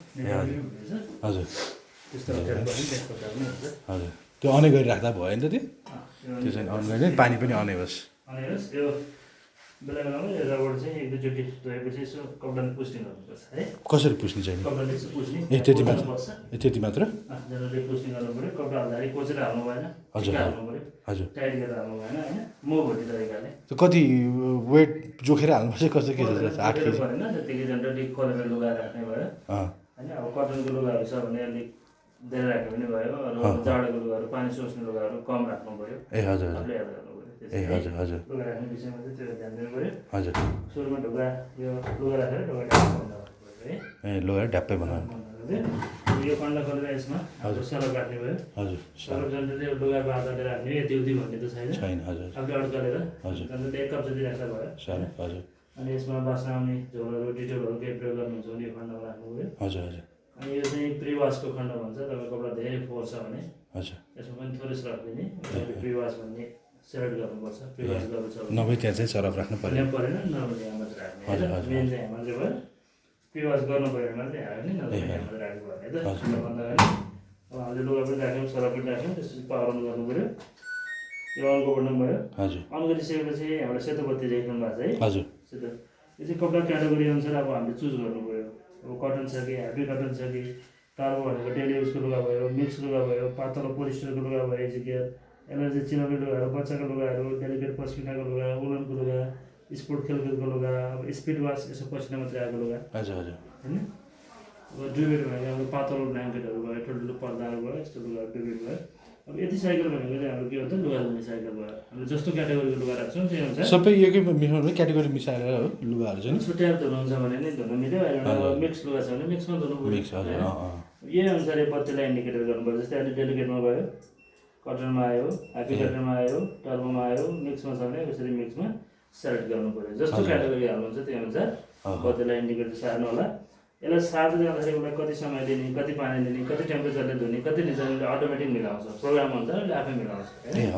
ए हजुर हजुर त्यस्तो अप्ठ्यारो पनि त्यस्तो पनि हुन्छ हजुर त्यो अनै गरिराख्दा भयो नि त त्यो चाहिँ अन गर्ने पानी पनि अनै होस् अनि हेर्नुहोस् यो बेला बेलामा यो रबर चाहिँ एक दुईचोटि धोएपछि यसो कपडाले पुस्ने गर्नुपर्छ है कसरी पुस्ने चाहिँ कपडाले यसो पुस्ने ए त्यति मात्र बस्छ ए त्यति मात्र जनरली पुस्ने गर्नु पऱ्यो कपडा हाल्दाखेरि कोचेर हाल्नु भएन हजुर हाल्नु पऱ्यो हजुर टाइट गरेर हाल्नु भएन होइन मुभ भन्ने तरिकाले त्यो कति वेट जोखेर हाल्नुपर्छ कसरी के छ 8 केजी परेन त्यतिकै जनरली खोलेर लुगा राख्ने भयो होइन अब कटनको लुगाहरू छ भने अलिक धेरै राख्यो भने भयो अरू जाडोको लुगाहरू पानी सोच्ने लुगाहरू कम राख्नु पऱ्यो ए हजुर आफूले याद गर्नु पऱ्यो ए हजुर हजुर लुगा राख्ने विषयमा चाहिँ त्यो ध्यान दिनु पऱ्यो हजुर सुरुमा ढुक्का यो लुगा राखेर ढुक्का ढाक्नु पऱ्यो है ए लुगा ढ्याप्पै बनाउनु यो खण्ड खोलेर यसमा हजुर सरक राख्ने भयो हजुर सरक जनरली लुगाको आधारले राख्ने यति उति भन्ने त छैन छैन हजुर आफूले अड्कलेर हजुर जनरली एक कप जति राख्दा भयो सरक हजुर अनि यसमा बास्न आउने झोलहरू डिटेलहरू केही प्रयोग गर्नुहुन्छ भने यो खण्डमा राख्नु पऱ्यो हजुर हजुर अनि यो चाहिँ प्रिवासको खण्ड भन्छ तपाईँको कपडा धेरै फोहोर छ भने हजुर यसमा पनि थोरै सरफ दिने प्रिवास भन्ने सेलेक्ट गर्नुपर्छ प्रिवास गर्नु छ नभए त्यहाँ चाहिँ सरफ राख्नु पर्यो यहाँ परेन नभए यहाँ मात्रै राख्ने मेन चाहिँ यहाँ मात्रै भयो प्रिवास गर्नु पऱ्यो भने मात्रै हाल्ने नभए यहाँ मात्रै राख्नु पर्ने त भन्दा अब हामीले लुगा पनि राख्यौँ सरफ पनि राख्यौँ त्यसपछि पावर अन गर्नु पऱ्यो यो अनको बटन भयो हजुर अन गरिसकेपछि हाम्रो सेतो बत्ती देख्नु भएको छ है हजुर सेतो यो चाहिँ कपडा क्याटेगोरी अनुसार अब हामीले चुज गर्नु पऱ्यो अब कटन छ कि ह्याप्पी कटन छ कि टार्बो भनेको डेली युजको लुगा भयो मिक्स लुगा भयो पातलो पोलिस्टरको लुगा भयो एजिकेयर एलर्जी चिनाउने लुगाहरू बच्चाको लुगाहरू डेलिकेट पस्किनाको लुगा उलनको लुगा स्पोर्ट खेलकुदको लुगा अब स्पिड वास यसो पसिना मात्रै आएको लुगा हजुर हजुर होइन अब डुबेट भनेको अब पातलो ब्ल्याङ्केटहरू भयो ठुल्ठुलो पर्दाहरू भयो यस्तो लुगाहरू डुबेट भयो अब यति साइकल भनेको चाहिँ हाम्रो के हुन्छ लुगा धुने साइकल भयो हामीले जस्तो क्याटेगोरीको लुगा राख्छौँ त्यही अनुसार सबै एकै मिसाउनु क्याटेगोरी मिसाएर हो लुगाहरू चाहिँ छुट्याएर धुनुहुन्छ भने नि धुनु मिल्यो एउटा मिक्स लुगा छ भने मिक्समा धुनु मिक्स हजुर यही अनुसार बत्तीलाई इन्डिकेटर गर्नुपर्छ जस्तै अहिले डेलिकेटमा भयो कटनमा आयो ह्याप्पी कटनमा आयो टर्बोमा आयो मिक्समा छ भने यसरी मिक्समा सेलेक्ट गर्नु पऱ्यो जस्तो क्याटेगोरी हाल्नुहुन्छ त्यही अनुसार बत्तीलाई इन्डिकेटर सार्नु होला यसलाई सार्दै जाँदाखेरि उसलाई कति समय दिने कति पानी दिने कति टेम्परेचरले धुने कति निचाले अटोमेटिक मिलाउँछ प्रोग्राम हुन्छ उसले आफै मिलाउँछ होइन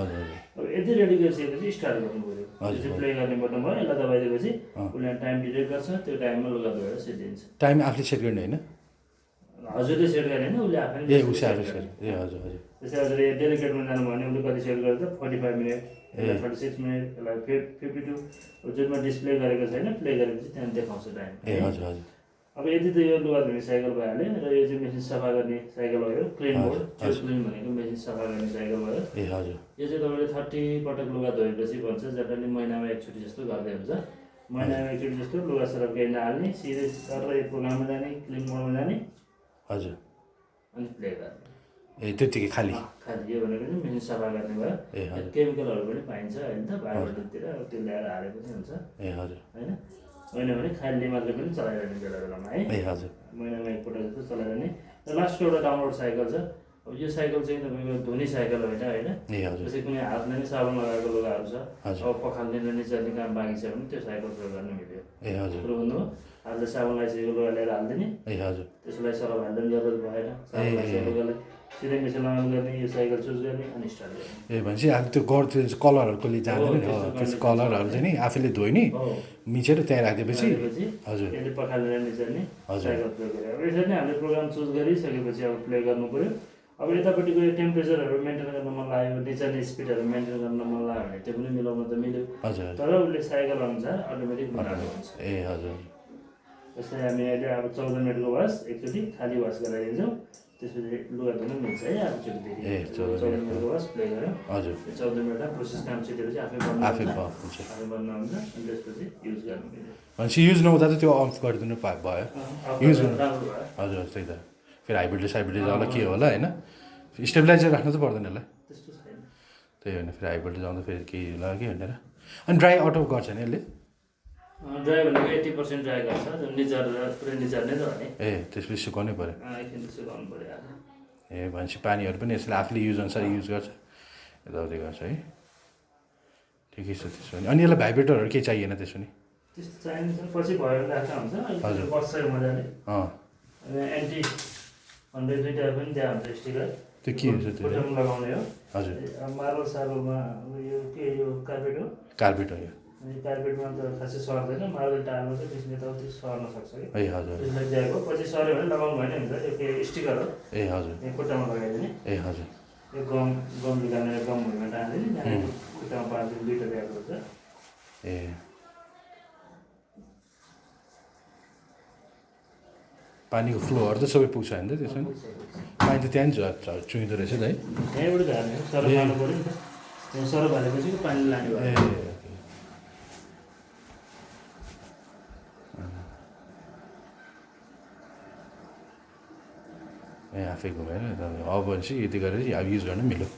अब यति रेडी गरिसकेपछि स्टार्ट गर्नु पऱ्यो चाहिँ प्ले गर्ने बटन भयो यसलाई दबाइदिएपछि उसले टाइम डिटेक्ट गर्छ त्यो टाइममा लुगा धोएर सिद्धिन्छ टाइम आफूले सेट गर्ने होइन हजुरले सेट गर्ने होइन उसले आफै ए उसे आफै सेट ए हजुर हजुर जस्तै हजुर डेलिकेटमा जानु भने उसले कति सेट गर्छ 45 मिनट 36 मिनट यसलाई 52 जुनमा डिस्प्ले गरेको छैन प्ले गरेपछि त्यहाँ देखाउँछ टाइम ए हजुर हजुर अब यदि त यो लुगा धुने साइकल भइहाल्यो र यो चाहिँ मेसिन सफा गर्ने साइकल भयो क्लिन बोर्ड त्यो क्लिन भनेको मेसिन सफा गर्ने साइकल भयो ए हजुर यो चाहिँ तपाईँले 30 पटक लुगा धोएपछि भन्छ जनरली महिनामा एकचोटि जस्तो गर्दै हुन्छ महिनामा एकचोटि जस्तो लुगा सरफ केही नहाल्ने सिधै सर यो प्रोग्राममा जाने क्लिन मोडमा जाने हजुर अनि प्ले गर्ने ए त्यतिकै खाली खालि यो भनेको चाहिँ मेसिन सफा गर्ने भयो ए हजुर केमिकलहरू पनि पाइन्छ होइन त बायोमेट्रिकतिर अब त्यो ल्याएर हालेपछि हुन्छ ए हजुर होइन होइन भने खाली मात्रै पनि चलाइरहने बेला बेलामा है ए हजुर महिनामा एकपल्ट जस्तो चलाइरहने र लास्टको एउटा डाउनलोड साइकल छ अब यो साइकल चाहिँ तपाईँको धुने साइकल होइन होइन ए हजुर त्यसै कुनै हातले नै साबुन लगाएको लुगाहरू छ हजुर अब पखाल्ने र निचार्ने काम बाँकी छ भने त्यो साइकल प्रयोग गर्न मिल्यो ए हजुर कुरो भन्नु हातले साबुन लगाइसकेको लुगा लिएर हालिदिने ए हजुर त्यसलाई सरफ हाल्दा पनि जरुरत भएन साबुन लगाइसकेको लुगालाई सिधै मिसिन लगाउनु गर्ने यो साइकल चुज गर्ने अनि स्टार्ट गर्ने ए भनेपछि अब त्यो गर्थ्यो कलरहरूकोले जाँदैन नि त्यस कलरहरू चाहिँ नि आफूले धोइ नि मिचेर त्यहाँ राखिदिएपछि हजुर यसले पखालेर निचार्ने हजुर साइकल प्रयोग गरेर अब यसरी नै हामीले प्रोग्राम चुज गरिसकेपछि अब प्ले गर्नु पऱ्यो अब यतापट्टिको यो टेम्परेचरहरू मेन्टेन गर्न मन लाग्यो निचार्ने स्पिडहरू मेन्टेन गर्न मन लाग्यो भने त्यो पनि मिलाउन त मिल्यो हजुर तर उसले साइकल अनुसार अटोमेटिक बनाएको हुन्छ ए हजुर जस्तै हामी अहिले अब 14 मिनटको वास एकचोटि खाली वास गराइदिन्छौँ त्यसपछि लुगा धुनु मिल्छ है आफूचोटिदेखि ए 14 मिनटको वास प्ले गऱ्यौँ हजुर 14 मिनटमा प्रोसेस काम सिकेपछि आफै बन्द आफै हुन्छ हुन्छ आफै बन्द हुन्छ अनि त्यसपछि युज गर्नु मिल्यो भनेपछि युज नहुँदा त त्यो अफ गरिदिनु भयो युज गर्नु राम्रो भयो हजुर त्यही त फेरि हाइब्रिड होला के होला होइन स्टेबिलाइजर राख्नु त पर्दैन होला त्यस्तो छैन त्यही होइन फेरि हाइब्रिड आउँदा फेरि केही होला कि भनेर अनि ड्राई अटो गर्छ नि यसले ड्राई भनेको 80% ड्राई गर्छ निचारेर पुरै निचार्ने त हो नि ए त्यसपछि सुकाउनै पऱ्यो एकछिन सुकाउनु पऱ्यो ए भनेपछि पानीहरू पनि यसले आफूले युज अनुसार युज गर्छ यताउति गर्छ है ठिकै छ त्यसो भने अनि यसलाई भाइब्रेटरहरू केही चाहिएन त्यसो नि त्यस्तो चाहिन्छ पछि भयो राख्दा हुन्छ हजुर बस्छ मजाले अँ अनि एन्टी 100 दुईवटा पनि त्यहाँ हुन्छ स्टिकर त्यो के हुन्छ त्यो लगाउने हो हजुर मार्बल सार्बलमा यो के यो कार्पेट हो कार्पेट हो यो अनि कार्पेटमा त खासै सर्दैन, मार्बल टाइलमा चाहिँ त्यसले त त्यो सर्न सक्छ कि। ए हजुर त्यसलाई दिएको पछि सर्यो भने लगाउनु भएन हुन्छ, यो के स्टिकर हो, ए हजुर यो खुट्टामा लगाइदिने, ए हजुर यो गम निकालेर गम भुइँमा टाँगिदिने, त्यहाँदेखि खुट्टामा पारिदिने, दुईवटा दिएको हुन्छ। ए पानीको फ्लोहरू त सबै पुग्छ होइन त त्यसमा? पानी त त्यहाँ नि चुहिँदो रहेछ त है? यहीँबाट झार्ने हो, सर फाल्नु पऱ्यो नि त, त्यहाँ सर फालेपछि पानी लाने ए भयो। ए आफै घुमेर अब भनेपछि यति गरेर अब युज गर्न मिल्यो।